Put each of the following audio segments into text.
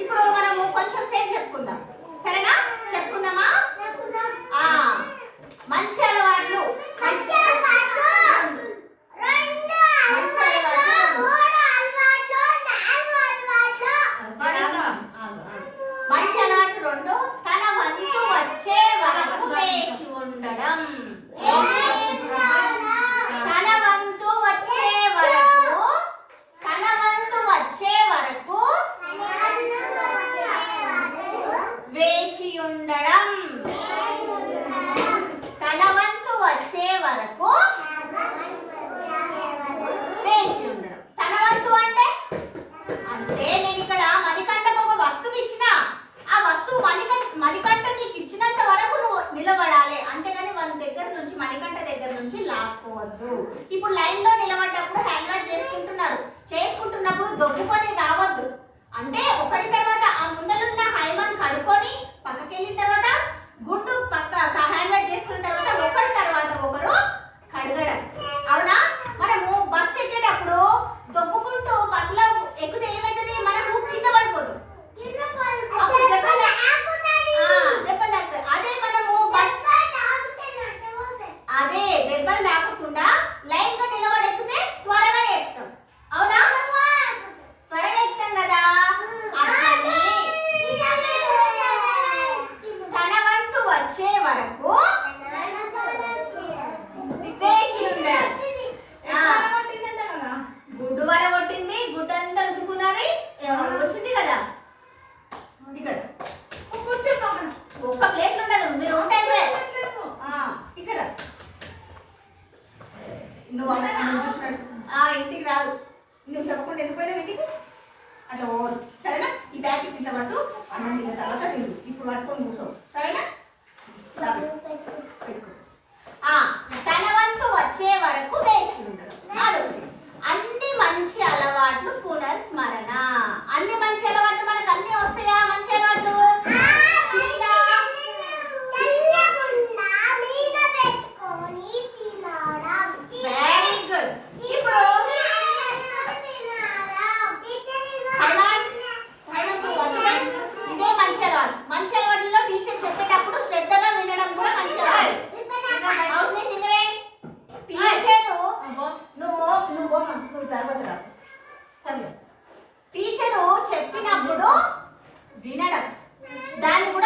ఇప్పుడు మనము కొంచెం సేపు చెప్పుకుందాం, సరేనా? చెప్పుకుందామా? మంచి అలవాట్లు మంచి అలవాట్లు రెండు, తన వంతు వచ్చే వరకు వేచి ఉండడం. తన వంతు వచ్చే వరకు వేచి ఉండడం. తన వంతు వచ్చే వరకు వేచి ఉండడం. తన వంతు అంటే నేను ఇక్కడ మణికంఠకు ఒక వస్తువు ఇచ్చిన, ఆ వస్తువు మణికంఠ నీకు ఇచ్చినంత వరకు నువ్వు నిలబడాలి, అంతేగాని వాళ్ళ దగ్గర నుంచి మణికంఠ దగ్గర నుంచి లాక్కోవద్దు. ఇప్పుడు లైన్ లో నిలబడ్డప్పుడు హ్యాండ్ వాష్ చేసుకుంటున్నప్పుడు దొబ్బుకొని రావద్దు. అంటే ఒకరి తర్వాత ఆ ముందలున్న హైమాన్ కడుక్కొని పక్కకి వెళ్ళిన తర్వాత గుండు పక్క హ్యాండ్ వాష్ చేసుకున్న తర్వాత ఒకరి తర్వాత ఒకరు కడగడం. అవునా? మనము బస్సు ఎక్కేటప్పుడు దొబ్బుకుంటూ బస్సులో ఎక్కితే ఏమవుతుంది? మనకు కింద పడిపోదు, దెబ్బలు తాకుతాయి. అదే మనము అదే దెబ్బలు తాకకుండా లైన్ గా నిలబడి ఎక్కితే త్వరగా ఎక్కుతాం. అవునా? త్వరగా ఎక్కుతాం కదా. అట్లనే తన వంతు వచ్చే వరకు వేచి ఉండడం. గుడ్డు వర కొట్టింది, గుడ్డు అంతా రుద్దుకున్నది, వచ్చింది కదా. ఇక్కడ ఒక్క ప్లేస్ ఉండదు, మీరు ఉంటాయి ఇక్కడ. నువ్వు చూసినట్టు ఇంటికి రాదు, నువ్వు చెప్పకుండా ఎందుకు పోయినావు ఇంటికి? అట్లా ఓరు, సరేనా? ఈ ప్యాకెట్ తింటా పట్టు, అన్నం తిన్న తర్వాత తిందు. ఇప్పుడు పట్టుకొని కూర్చో, సరేనా? పెట్టుకో. తన వంతు వచ్చే వరకు వేచి ఉండడం. అదొకటి. అన్ని మంచి అలవాట్లు పునఃస్మరణ. అన్ని మంచి అలవాట్లు మనకు అన్ని వస్తాయా? మంచి అలవాట్లు కింద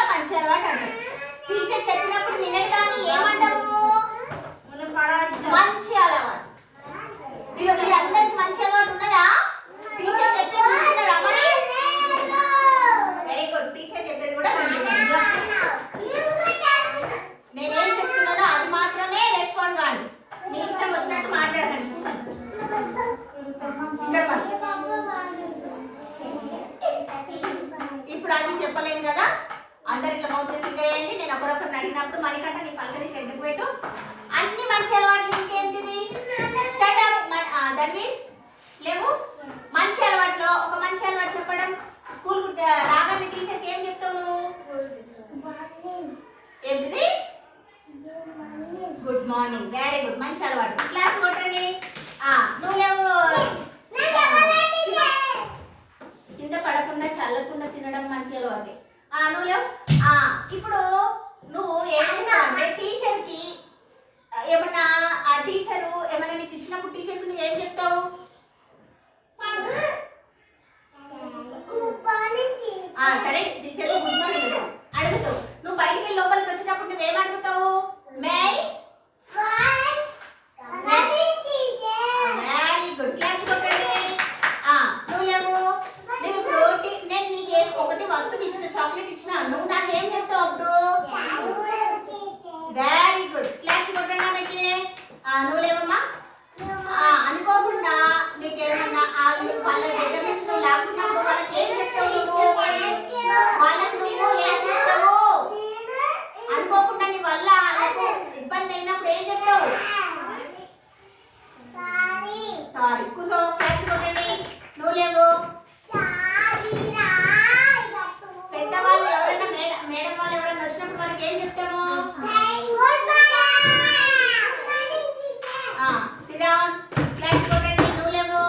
కూడా మంచి అలవాటు అంటారు. టీచర్ చెప్పినప్పుడు వినడు కానీ ఏమంటాము? మంచి అలవాటు. మీ అందరికి మంచి అలవాటు ఉన్నదా? టీచర్ చెప్పేది వింటున్నారా మరి? Very good. టీచర్ చెప్పేది కూడా నేనేం చెప్తున్నానో అది మాత్రమే రెస్పాండ్ కాండి. మీ ఇష్టం వచ్చినట్టు మాట్లాడకండి. ఇప్పుడు అది చెప్పలేను కదా, అందరు ఇట్లా మౌత్ ఫింగర్ వేయండి. నేను ఒకరొకరిని అడిగినప్పుడు మణికంట నీ పలకది ఎందుకు పెట్టు. అన్ని మంచి అలవాట్లు ఇంకేంటిది? స్టార్ట్అప్ దాన్ని లేవు. మంచి అలవాట్లో ఒక మంచి అలవాటు చెప్పడం. స్కూల్ రాగానే టీచర్కి ఏం చెప్తావు నువ్వు? ఏంటిది? Good morning. Very good. మంచి అలవాటు. క్లాస్ కొట్టండి. నువ్వు లేవు కింద పడకుండా చల్లకుండా తినడం మంచి అలవాటే. నువ్వు లేవు. ఇప్పుడు నువ్వు ఏం చేస్తావంటే టీచర్కి ఏమన్నా ఆ టీచరు ఏమన్నా నీకు ఇచ్చినప్పుడు టీచర్కి నువ్వు ఏం చెప్తావు? సరే టీచర్ గుడ్ మార్నింగ్ అడుగుతావు. నువ్వు బయటికి వెళ్ళి లోపలికి వచ్చినప్పుడు నువ్వేం అడుగుతావు? Very good. క్లాస్ కొట్టండి. నువ్వు లేవు. నువ్వు ఇప్పుడు నేను నీకేం ఒకటి వస్తువు ఇచ్చిన చాక్లెట్ ఇచ్చిన నువ్వు నాకు ఏం చెప్తావు అప్పుడు? Very good. క్లాస్ కొట్టండి ఆమెకి. నువ్వు లేవమ్మా. అనుకోకుండా నీకు ఏమన్నా వాళ్ళ దగ్గర నుంచి నువ్వు లాక్కున్నప్పుడు వాళ్ళకి ఏం చెప్తావు? నువ్వు వాళ్ళకి నువ్వు ఏం చెప్తావు? అనుకోకుండా నీ వల్ల వాళ్ళకు ఇబ్బంది అయినప్పుడు ఏం చెప్తావు? సారీ. కూసో. క్లాస్ కొట్టండి. నువ్వు లేవు. పెద్దవాళ్ళు ఎవరైనా మేడం వాళ్ళు ఎవరైనా వచ్చినప్పుడు వాళ్ళకి ఏం చెప్తాము? సిడౌన్. క్లాస్ కొట్టండి. నువ్వు లేవు.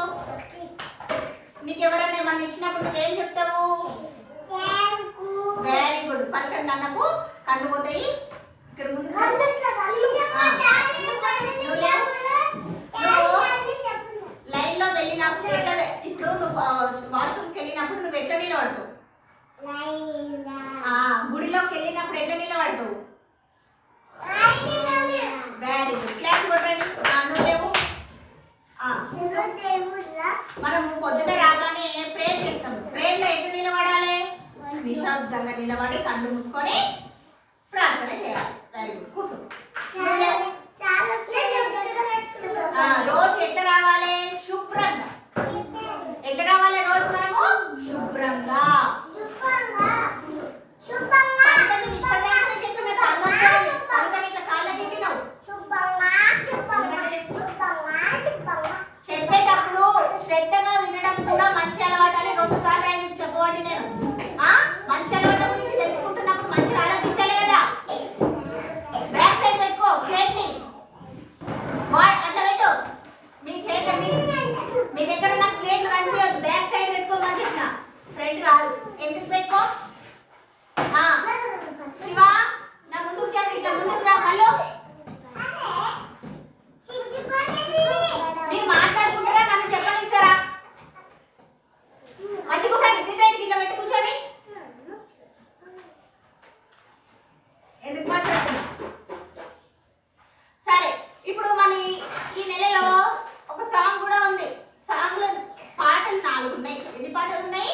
నీకు ఎవరైనా ఏమన్నా ఇచ్చినప్పుడు నువ్వేం చెప్తావు? Very good. పలకని అన్నకు కళ్ళు పోతాయి. ఇక్కడ ముందు లైన్ లో వెళ్ళినప్పుడు ఎట్లా ఇప్పుడు నువ్వు వాష్రూమ్కి వెళ్ళినప్పుడు నువ్వు ఎట్లా నిలబడతావు? గుడిలోకి వెళ్ళినప్పుడు ఎట్లా నిలబడతావు? Very good. క్లాస్ కొట్టండి. నువ్వు లేవు. మనము పొద్దున రాగానే ప్రేయర్ చేస్తాము. ప్రేయర్ లో ఎట్లా నిలబడాలి? నిశ్శబ్దంగా నిలబడి కళ్ళు మూసుకొని ప్రార్థన చేయాలి. Very good. కూర్చో. రోజు ఎట్లా రావాలి? శుభ్రంగా. ఎట్లా రావాలి రోజు మనము? శుభ్రంగా. చెప్పేటప్పుడు శ్రద్ధగా వినడం కూడా మంచి అలవాటు అని 2 సార్లు ఆయన చెప్పబడి నేను మంచి అలవాటు గురించి తెలుసుకుంటున్నప్పుడు మంచిగా ఆలోచించాలి కదా. బ్యాక్ సైడ్ పెట్టుకో. ప్లేట్ ని అట్లా పెట్టు. మీ చేతి మీ దగ్గర ఉన్న స్లేట్లు కనిపించదు. బ్యాక్ సైడ్ పెట్టుకోమని చెప్పిన. ఫ్రంట్ కాదు. ఎందుకు పెట్టుకో? శివ నా ముందుకు చేరి ఇట్లా ముందుకు రా. మళ్ళీ మీరు మాట్లాడుకుంటారా? నన్ను చెప్పనిస్తారా? మంచి కూర్చోండి. సీట్ అయితే ఇట్లా పెట్టి కూర్చోండి. ఎందుకు మాట్లాడుతున్నా? సరే. ఇప్పుడు మళ్ళీ ఈ నెలలో ఒక సాంగ్ కూడా ఉంది. సాంగ్ లో పాటలు 4 ఉన్నాయి. ఎన్ని పాటలు ఉన్నాయి?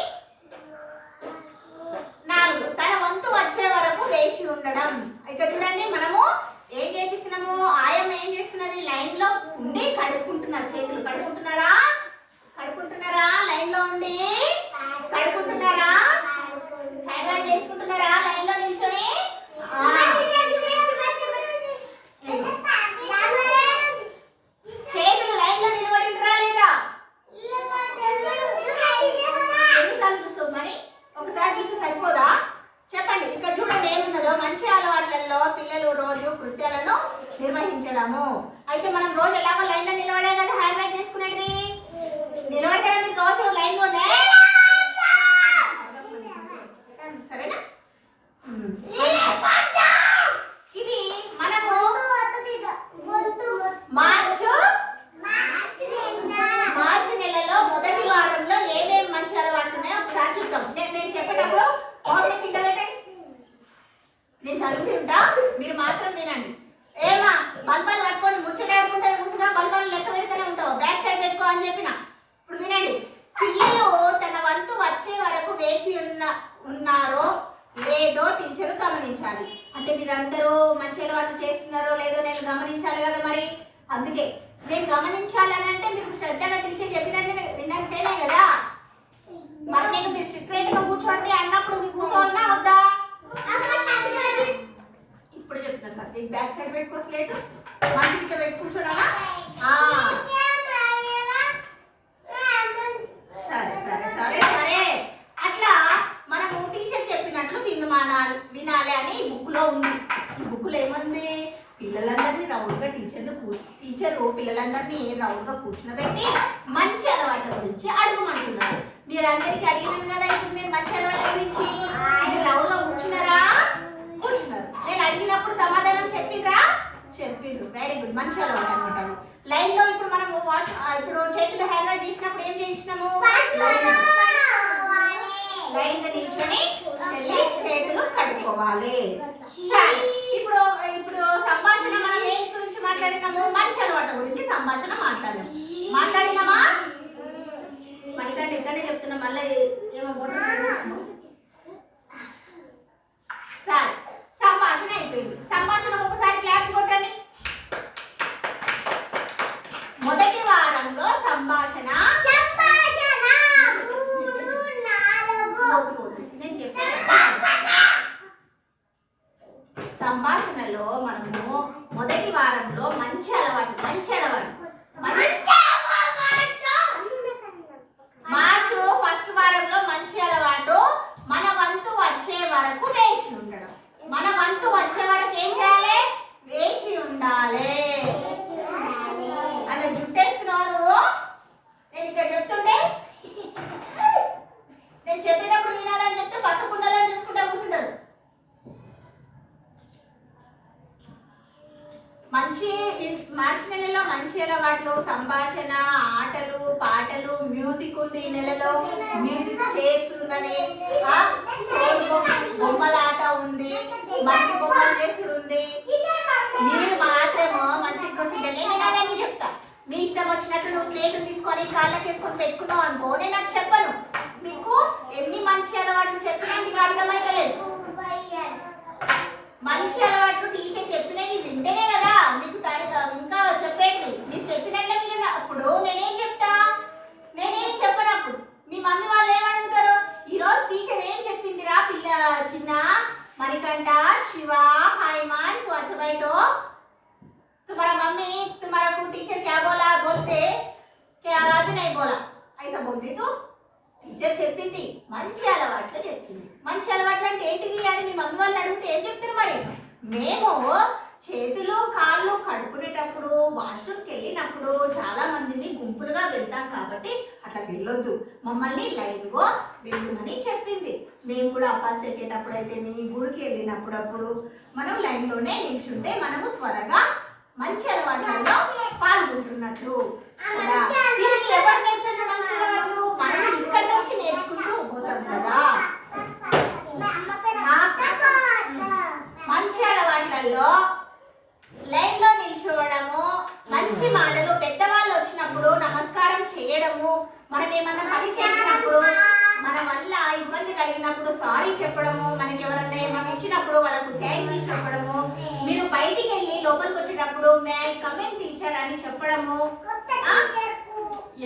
4. తన వంతు వచ్చే వరకు వేచి ఉండడం. ఇక్కడ చూడండి మనము ఏం చేపిస్తున్నాము? ఆయమ్మ ఏం చేస్తున్నది? లైన్ లో ఉండి కడుక్కుంటున్నారు. చేతులు కడుక్కుంటున్నారా? కడుక్కుంటున్నారా? లైన్ లో ఉండి కడుక్కుంటున్నారా? హ్యాండ్ వాష్ చేసుకుంటున్నారా? లైన్ లో నిల్చొని చేతులు లైన్ లో నిలబడింటారా లేదా? ఎన్నిసార్లు చూస్తావు మని? ఒకసారి చూస్తే సరిపోదా? చెప్పండి. ఇక్కడ చూడండి ఏమున్నదో. మంచి అలవాట్లలో పిల్లలు రోజు కృత్యాలను నిర్వహించడము. అయితే మనం రోజు ఎలాగో లైన్ లో నిలబడే కదా హ్యాండ్ వాష్ చేసుకునేది. నిలబడితే మీరు రోజు లైన్ లోనే సరేనా? ఇది మనము మార్చి నెలలో మొదటి వారంలో ఏమేమి మంచి అలవాట్లు ఉన్నాయో ఒకసారి చూద్దాం. నేను చెప్పేటప్పుడు కింద పెట్టండి. నేను చదువుతుంటా, మీరు మాత్రం వినండి. ఏమా బల్బాలు పట్టుకొని ముచ్చటాడుకుంటే కూర్చున్నా బల్బాలు లెక్క పెడితేనే ఉంటావు, బ్యాక్ సైడ్ పెట్టుకో అని చెప్పిన. ఇప్పుడు వినండి. పిల్లలు తన వంతు వచ్చే వరకు వేచి ఉన్నారో లేదో టీచర్ గమనించాలి. అంటే మీరందరూ మంచి అలవాటు చేస్తున్నారో లేదో నేను గమనించాలి కదా. మరి అందుకే నేను గమనించాలని అంటే మీరు శ్రద్ధగా టీచర్ చెప్పినట్టు విన్నట్టేనే కదా. మరి నేను మీరు సీక్రెట్ గా కూర్చోండి అన్నప్పుడు మీకు కూర్చోవాలన్నా వద్దా? ఇప్పుడు చెప్తున్నా సార్, మీకు బ్యాక్ సైడ్ పెట్టుకో, స్లేట్ మంచి ఇట్లా పెట్టి కూర్చోడాలా? సరే సరే సరే సరే. అట్లా మనము టీచర్ చెప్పినట్లు వినాలి అని ఈ బుక్ లో ఉంది. ఈ బుక్ లో ఏముంది? పిల్లలందరినీ రౌండ్ గా టీచరు పిల్లలందరినీ రౌండ్ గా కూర్చునబెట్టి మంచి అలవాట్ల గురించి అడగమంటున్నారు. మీరందరికీ అడిగినాను కదా ఇప్పుడు నేను మంచి అలవాట్ల గురించి. మీరు రౌండ్ గా కూర్చున్నారా? కూర్చున్నారు. నేను అడిగినప్పుడు సమాధానం చెప్పిర్రా? చెప్పిర్రు. వెరీ గుడ్, మంచి అలవాటు అనమాట అది. లైన్ లో ఇప్పుడు మనము ఇప్పుడు చేతులు హ్యాండ్ వాష్ చేసినప్పుడు ఏం చేసినాము? లైన్ గా నిల్చొని చేతులు కడుక్కోవాలి. ఇప్పుడు ఇప్పుడు సంభాషణ మనం ఏం గురించి మాట్లాడినాము? మంచి అలవాటు గురించి సంభాషణ మాట్లాడినామా? మనకంటే ఇక్కడనే చెప్తున్నా, మళ్ళీ ఏమో సరే. సంభాషణ అయిపోయింది. సంభాషణ ఒకసారి క్లాప్స్ కొట్టండి. మొదటి వారంలో సంభాషణ నేను చెప్పాను. సంభాషణలో మనము మొదటి వారంలో మంచి అలవాటు మార్చు ఫస్ట్ వారంలో మంచి అలవాటు మన వంతు వచ్చే వరకు వేచి ఉండడం. మన వంతు వచ్చే వరకు ఏం చేయాలి? వేచి ఉండాలి. అదే జుట్టేస్తున్నావు నువ్వు. నేను ఇక్కడ చెప్తుంటే నేను చెప్పేటప్పుడు వినాలని చెప్తే పక్క కుండలని చూసుకుంటా కూర్చుంటారు. మార్చి నెలలో మంచి అలవాట్లు సంభాషణ, ఆటలు, పాటలు, మ్యూజిక్ ఉంది. ఈ నెలలో మ్యూజిక్ చైర్స్ ఉన్నది, బొమ్మలాట ఉంది, మట్టి బొమ్మలు చేసుడు ఉంది. మీరు మాత్రము మంచి నేను చెప్తా. మీ ఇష్టం వచ్చినట్టు నువ్వు స్లేట్ తీసుకొని కాళ్ళకి వేసుకొని పెట్టుకున్నావు అనుకో, నేను అది చెప్పను. మీకు ఎన్ని మంచి అలవాట్లు చెప్పినా మీకు అర్థమైతలేదు. మంచి అలవాట్లు టీచర్ చెప్పినవి వింటేనే కదా మీకు ఇంకా చెప్పేది. మీరు చెప్పినట్లే మీరు అప్పుడు నేనేం చెప్తా? నేనేం చెప్పనప్పుడు మీ మమ్మీ వాళ్ళు ఏమడుగుతారు? ఈరోజు టీచర్ ఏం చెప్పిందిరా చిన్న మణికంఠ, శివ, हाईमान तू अच्छा बैठो, तुम्हारा मम्मी तुम्हारा को टीचर क्या बोला? बोलते क्या भी नहीं बोला, ऐसा बोलती तू. టీచర్ చెప్పింది మంచి అలవాట్లు చెప్పింది. మంచి అలవాట్లు అంటే ఏంటివి అని మీ మమ్మీ వాళ్ళు అడిగితే ఏం చెప్తారు? మరి మేము చేతులు కాళ్ళు కడుక్కునేటప్పుడు వాష్రూమ్కి వెళ్ళినప్పుడు చాలా మందిని గుంపులుగా వెళ్తాం కాబట్టి అట్లా వెళ్ళొద్దు, మమ్మల్ని లైన్గా వెళ్ళమని చెప్పింది. మేము కూడా అప్పాస్ ఎక్కేటప్పుడు అయితే మీ గుడికి వెళ్ళినప్పుడు మనం లైన్లోనే నిల్చుంటే మనము త్వరగా మంచి అలవాట్లలో పాల్గొంటున్నట్లు కదా. ఎవరు నేర్చుకుంటే మంచి అలవాట్లు మనం ఇక్కడ నుంచి నేర్చుకుంటూ పోతాం కదా. మంచి అలవాట్లలో లైన్ లో నిల్చోవడము, మంచి మాటలు, పెద్దవాళ్ళు వచ్చినప్పుడు నమస్కారం చేయడము, మనం ఏమన్నా పని చేసినప్పుడు మన వల్ల ఇబ్బంది కలిగినప్పుడు సారీ చెప్పడము, మనకి ఎవరన్నా ఏమన్నా ఇచ్చినప్పుడు వాళ్ళకు థ్యాంక్ యూ చెప్పడము, మీరు బయటికి వెళ్ళి లోపలికి వచ్చేటప్పుడు may I come in teacher అని చెప్పడము,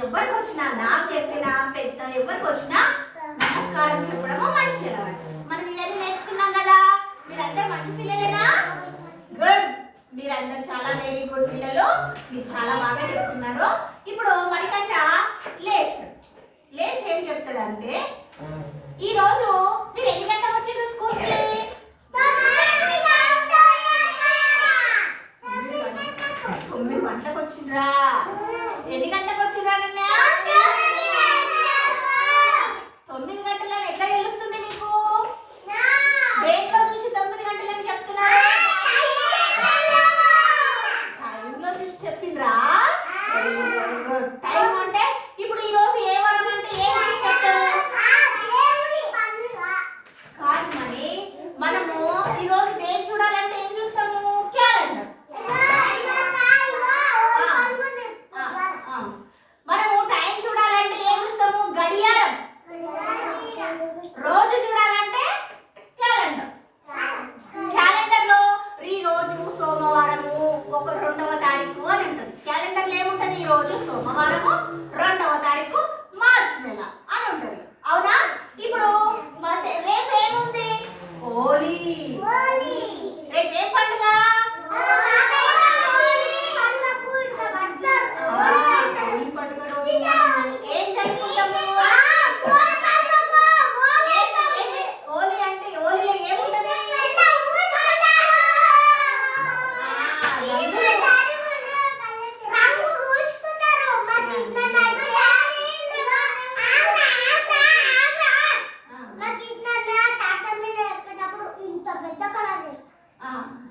ఎవరికి వచ్చినా నాకు చెప్పినా పెద్ద ఎవరికి వచ్చినా నమస్కారం చెప్పడము మంచి అలవాటు. మనం ఇవన్నీ నేర్చుకున్నాం కదా. మీరందరూ మంచి పిల్లలేనా? గుడ్, మీరందరూ చాలా వెరీ గుడ్ పిల్లలు. మీరు చాలా బాగా చెప్తున్నారు. ఇప్పుడు మణికంఠ లేస్ ఏం చెప్తాడంటే, ఈ రోజు మీరు ఎన్ని గంటలకు వచ్చిండ్రు స్కూల్కి? 9 గంటలకు వచ్చిండ్రా? ఎన్ని గంటలకు వచ్చిండ్రా? 9 గంటలని ఎట్లా తెలుస్తుంది మీకు? దేంట్లో చూసి 9 గంటలని చెప్తున్నారు? టైంలో చూసి చెప్పిండ్రా? Very good. టైం అంటే ఇప్పుడు ఈ రోజు ఏ వారం అంటే ఏం చెప్తారు? ఈ రోజు డేట్ చూడాలంటే ఏం చూస్తాము? క్యాలెండర్. మనము టైం చూడాలంటే ఏం చూస్తాము? గడియారం. రోజు చూడాలంటే క్యాలెండర్. క్యాలెండర్ లో ఈ రోజు సోమవారము 2వ తారీఖు అని ఉంటుంది. క్యాలెండర్ లో ఏముంటది? ఈ రోజు సోమవారము 2వ తారీఖు మార్చి నెల అని ఉంటది. అవునా? ఇప్పుడు రేపు ఏముంది? హోలీ. రేపు ఏం పండుగ? హోలీ పండుగ రోజు ఏం జరుపుకుంటాము? హోలీ అంటే హోలీలో ఏముంటది?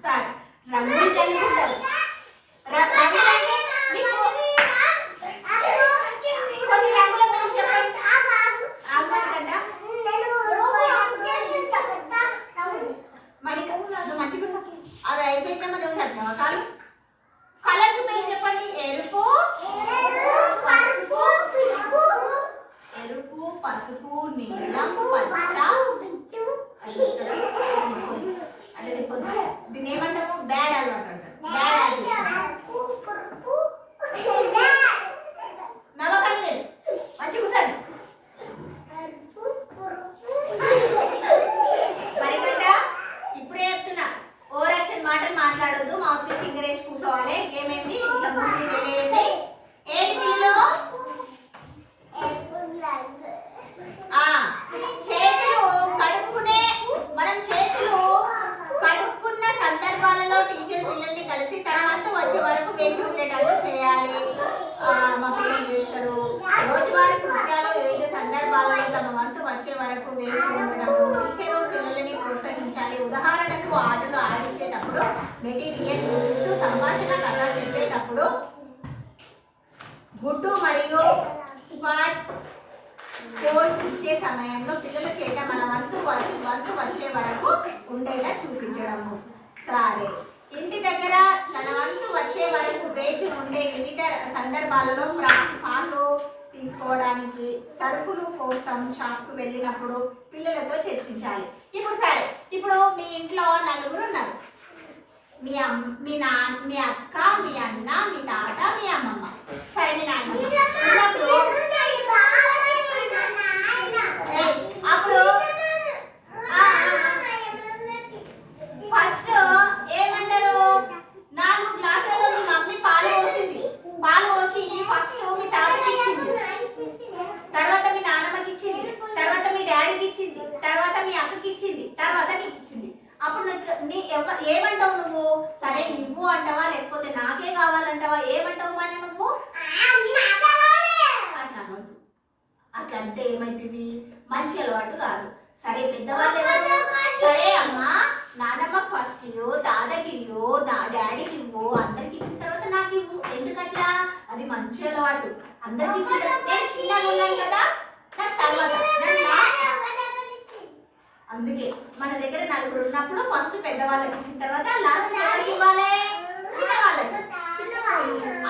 సరే, రంగులు చల్లుకుంటారు. కొన్ని రంగుల పేరు చెప్పండి. మంచిగా అది అయిపోయితే మనం చదివామా? కాదు, కలర్స్ పేరు చెప్పండి. ఎరుపు, పసుపు, నీలం, పచ్చ. అంటే దీన్ని ఏమంటాము? బ్యాడ్ అలవాటు అంటారు. నవ్వకండి లేదు, మంచి కూర్చోండి. మరికంట ఇప్పుడే చెప్తున్నా, ఓవర్ యాక్షన్ మాటలు మాట్లాడొద్దు. మౌత్ కి ఫింగర్ వేసి కూర్చోవాలి. ఏమైంది? ఇట్లా ముందు తెలియండి. ఏంటి పిల్లలు? చేతులు కడుక్కునే, మనం చేతులు కడుక్కున్న సందర్భాలలో టీచర్ పిల్లల్ని కలిసి తన వంతు వచ్చే వరకు వేచి ఉండేటట్టు చేయాలి. మా పిల్లలు చేస్తారు. రోజువారీ కృత్యాలు వివిధ సందర్భాలలో తమ వంతు వచ్చే వరకు వేచి ఉండటం. టీచరు పిల్లలని ప్రోత్సహించాలి. ఉదాహరణకు ఆటలు ఆడించేటప్పుడు, మెటీరియల్ చూపిస్తూ, సంభాషణ కథ చెప్పేటప్పుడు గుడ్డు మరియు స్పోర్ట్స్ ఇచ్చే సమయంలో పిల్లల చేత మన వంతు వచ్చే వరకు ఉండేలా చూపించడము. సరే, ఇంటి దగ్గర తన వంతు వచ్చే వరకు వేచి ఉండే వివిధ సందర్భాలలో పాలు తీసుకోవడానికి, సరుకులు కోసం షాప్కు వెళ్ళినప్పుడు పిల్లలతో చర్చించాలి. ఇప్పుడు సరే, ఇప్పుడు మీ ఇంట్లో నలుగురు ఉన్నారు. మీ అక్క, మీ అన్న, మీ తాత, మీ అమ్మమ్మ. సరే, మీ నాయన అప్పుడు ఫస్ట్ ఏమంటారు? 4 గ్లాసులలో మీ మమ్మీ పాలు పోసింది. పాలు పోసి ఫస్ట్ మీ తాతకి ఇచ్చింది, తర్వాత మీ నాన్నమ్మకి ఇచ్చింది, తర్వాత మీ డాడీకి ఇచ్చింది, తర్వాత మీ అక్కకి ఇచ్చింది, తర్వాత నీకు ఇచ్చింది. అప్పుడు ఏమంటావు నువ్వు? సరే ఇవ్వు అంటావా, లేకపోతే నాకే కావాలంటావా? ఏమంటావు? మరి నువ్వు అట్లా అనొద్దు. అట్లా అంటే ఏమైతుంది? మంచి అలవాటు కాదు. సరే, పెద్దవాళ్ళు ఎవరు? సరే అమ్మా, నాన్నమ్మకి ఫస్ట్ ఇవ్వు, తాతకి ఇవ్వు, డాడీకి ఇవ్వు, అందరికి ఇచ్చిన తర్వాత నాకు ఇవ్వు. ఎందుకట్లా? అది మంచి అలవాటు. అందరికి ఇచ్చిన తర్వాత నేను చిన్నగా ఉన్నాను కదా, నాకు తర్వాత. అందుకే మన దగ్గర నలుగురు ఉన్నప్పుడు ఫస్ట్ పెద్దవాళ్ళకి ఇచ్చిన తర్వాత లాస్ట్ ఎవరికి ఇవ్వాలి? చిన్నవాళ్ళకి.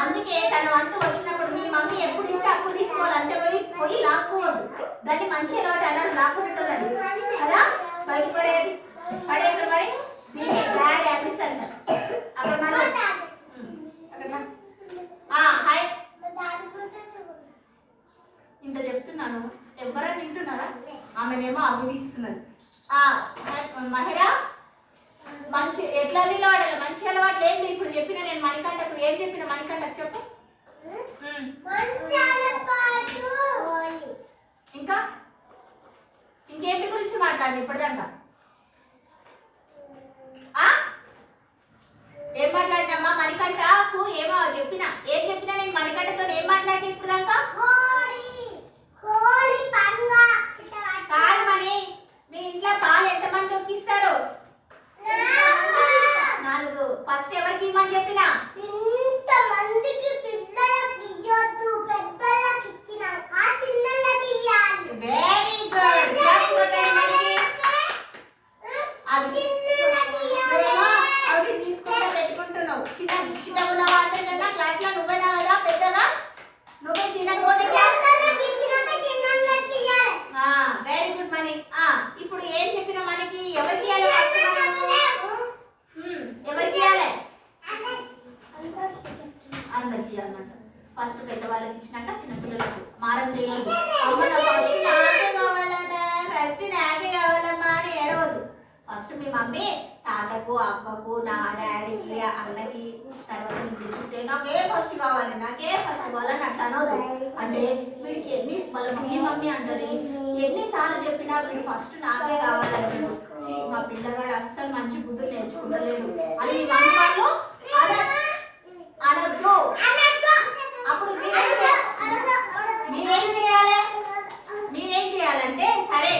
అందుకే తన వంతు వచ్చినప్పుడు మీ మమ్మీ ఎప్పుడు ఇస్తే అప్పుడు తీసుకోవాలి. అంతే పోయి లాక్కోవద్దు. దాన్ని మంచి అలవాటు అన్నారు, లాక్కునేటోళ్ళని కదా. బయట పడేది ఎక్కడ పడి దీన్ని బ్యాడ్ హ్యాబిట్స్ అంటారు. అక్కడ హాయ్ ఇంత చెప్తున్నాను, ఎవరైనా వింటున్నారా? ఆమెనేమో అభిదిస్తున్నది. మహిరా, మంచి ఎట్లా నిలబడాలి? మంచి అలవాట్లు ఏంటి? ఇప్పుడు చెప్పిన నేను మణికంఠకు ఏం చెప్పిన? మణికంఠకు చెప్పు. ఇంకా ఇంకేంటి గురించి మాట్లాడి ఇప్పటిదాకా? ఏం మాట్లాడినమ్మా? మణికంఠకు ఏమో చెప్పిన. ఏం చెప్పినా నేను మణికంఠతో ఏం మాట్లాడిన ఇప్పటిదాకా? కాదు మణి, మీ ఇంట్లో పాలు ఎంతమంది తొక్కిస్తారు? 4. ఫస్ట్ ఎవరికి ఇవ్వమని చెప్పినా? Very good. అది ఫస్ట్ పెద్దవాళ్ళకి ఇచ్చినాక చిన్నపిల్లలకు మారం చేయాలి. అమ్మ నాకు ఫస్ట్ నాకే కావాలట, ఫస్ట్ నాకే కావాలమ్మా అని ఏడవద్దు. ఫస్ట్ మీ మమ్మీ తాతకు అక్కకు నా డాడీకి అన్నకి తర్వాత నీకు చూస్తే నాకే ఫస్ట్ కావాలి నాకే ఫస్ట్ కావాలని అట్లా అనవద్దు. అంటే వీడికి ఎన్ని వాళ్ళ మమ్మీ మమ్మీ అంటది, ఎన్నిసార్లు చెప్పినా వీడు ఫస్ట్ నాకే కావాలంటాడు. మా పిల్లగాడు అస్సలు మంచి బుద్ధులు నేర్చుకుంటలేడు అని మీ మమ్మీ వాళ్ళు అనొద్దు. అప్పుడు మీరేం చేయాలంటే సరే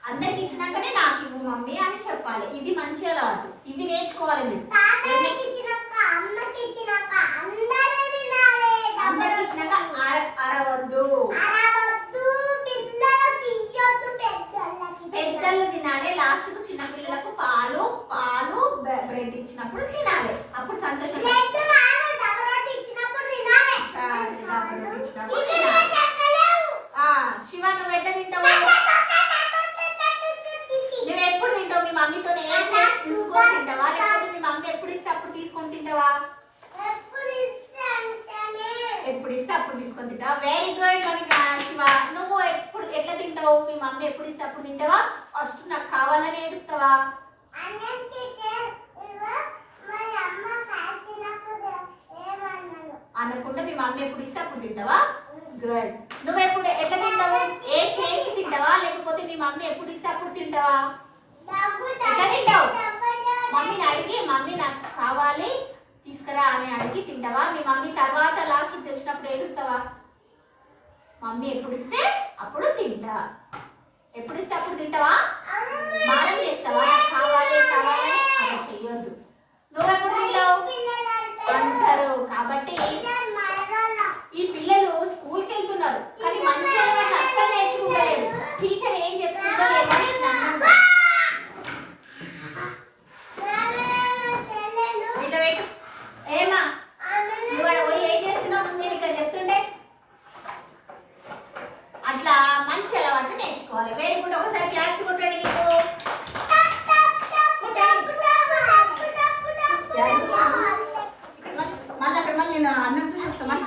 అందరికి ఇచ్చినాకనే నాకు ఇవ్వు మమ్మీ అని చెప్పాలి. ఇది మంచి అలవాటు, ఇవి నేర్చుకోవాలి మీరు. అందరికి ఇచ్చినాక అరవద్దు, పెద్దలు తినాలి. లాస్ట్ కు చిన్న పిల్లలకు పాలు బ్రెడ్ ఇచ్చినప్పుడు తినాలి, అప్పుడు సంతోషం. శివ నువ్వు ఎట్లా తింటావు? నువ్వు ఎప్పుడు తింటావు? మీ మమ్మీతో ఏం చేసి తీసుకొని తింటావా, లేకపోతే మీ మమ్మీ ఎప్పుడు ఇస్తే అప్పుడు తీసుకొని తింటావా? ఎప్పుడు ఇస్తే అప్పుడు తీసుకొని తింటావా? Very good Manika. శివ నువ్వు ఎప్పుడు ఎట్లా తింటావు? మీ మమ్మీ ఎప్పుడు ఇస్తే అప్పుడు తింటావా, ఫస్ట్ నాకు కావాలని ఏడుస్తావా? అనకుండా మీ మమ్మీ ఎప్పుడు ఇస్తే అప్పుడు తింటావా? గుడ్. నువ్వు ఎప్పుడు ఎట్లా తింటావు? ఏం చేసి తింటావా, లేకపోతే మీ మమ్మీ ఎప్పుడు ఇస్తే అప్పుడు తింటావా? ఎట్లా తింటావు? మమ్మీని అడిగి మమ్మీ నాకు కావాలి తీసుకురా అని అడిగి తింటావా? మీ మమ్మీ తర్వాత లాస్ట్ తెచ్చినప్పుడు ఏడుస్తావా? మమ్మీ ఎప్పుడు ఇస్తే అప్పుడు తింటా, ఎప్పుడు ఇస్తే అప్పుడు తింటావా? మారం చేస్తావా? కావాలి కావాలని అలా చెయ్యొద్దు. నువ్వెప్పుడు తింటావు అంటారు. కాబట్టి ఈ పిల్లలు స్కూల్కి వెళ్తున్నారు కానీ మంచి అలవాటు అస్సలు నేర్చుకుంటలేదు. టీచర్ ఏం చెప్తుందో లేదని నన్ను ఏమా నువ్వు పోయి ఏం చేస్తున్నావు నేను ఇక్కడ చెప్తుండే. అట్లా మంచి అలవాటు నేర్చుకోవాలి. Very good. ఒకసారి క్లాప్స్ కొట్టండి మీకు. మళ్ళీ అక్కడ మళ్ళీ నేను అన్నం చూసి వస్తామని